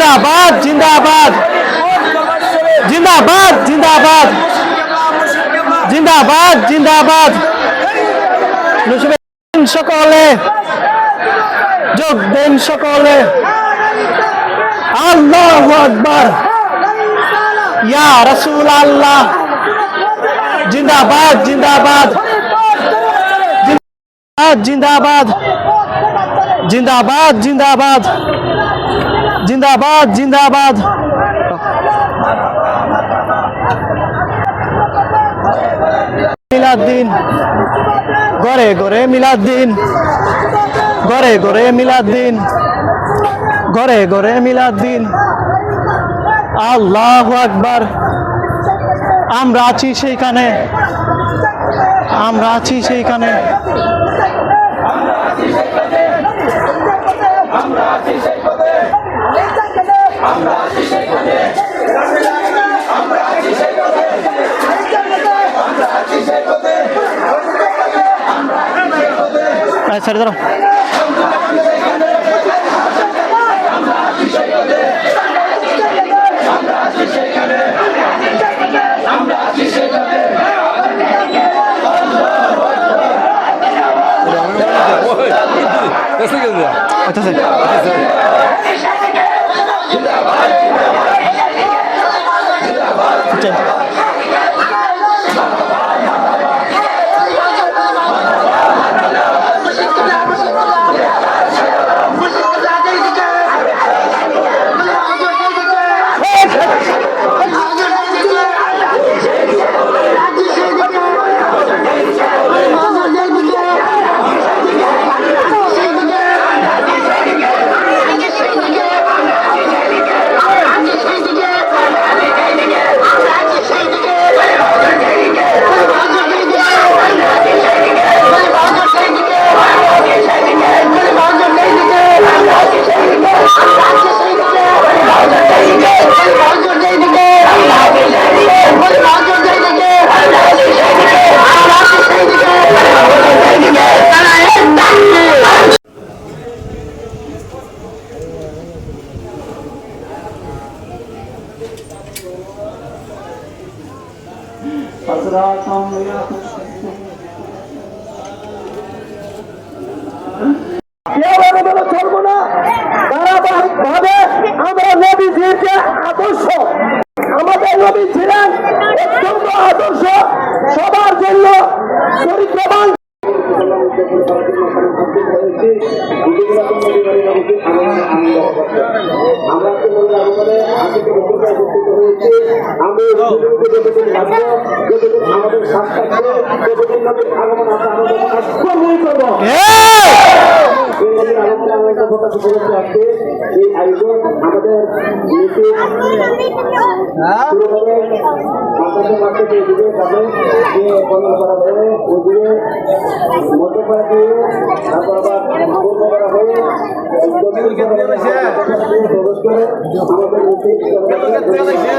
জিন্দাবাদ জিন্দাবাদ জিন্দাবাদ জিন্দাবাদ জিন্দাবাদ জিন্দাবাদ সকলে যোগ দেন সকলে আল্লাহু আকবার ইয়া রাসূল আল্লাহ জিন্দাবাদ জিন্দাবাদ জিন্দাবাদ জিন্দাবাদ জিন্দাবাদ জিন্দাবাদ জিন্দাবাদ মিলাদ দিন ঘরে ঘরে মিলাদ দিন ঘরে ঘরে মিলাদ দিন ঘরে ঘরে মিলাদ দিন আল্লাহু আকবার আমরা আছি সেইখানে আমরা আছি সেইখানে সরি ধরো চলবো না ধারাবাহিকভাবে আমরা নবীজির যে আদর্শ আমাদের নবী ছিলেন অত্যন্ত আদর্শ সবার জন্য চরিত্রবান এই আয়োজন আমাদের মধ্যপাড়া দিয়ে তারপর আবার করা হয়ে প্রবেশ করে আমাদের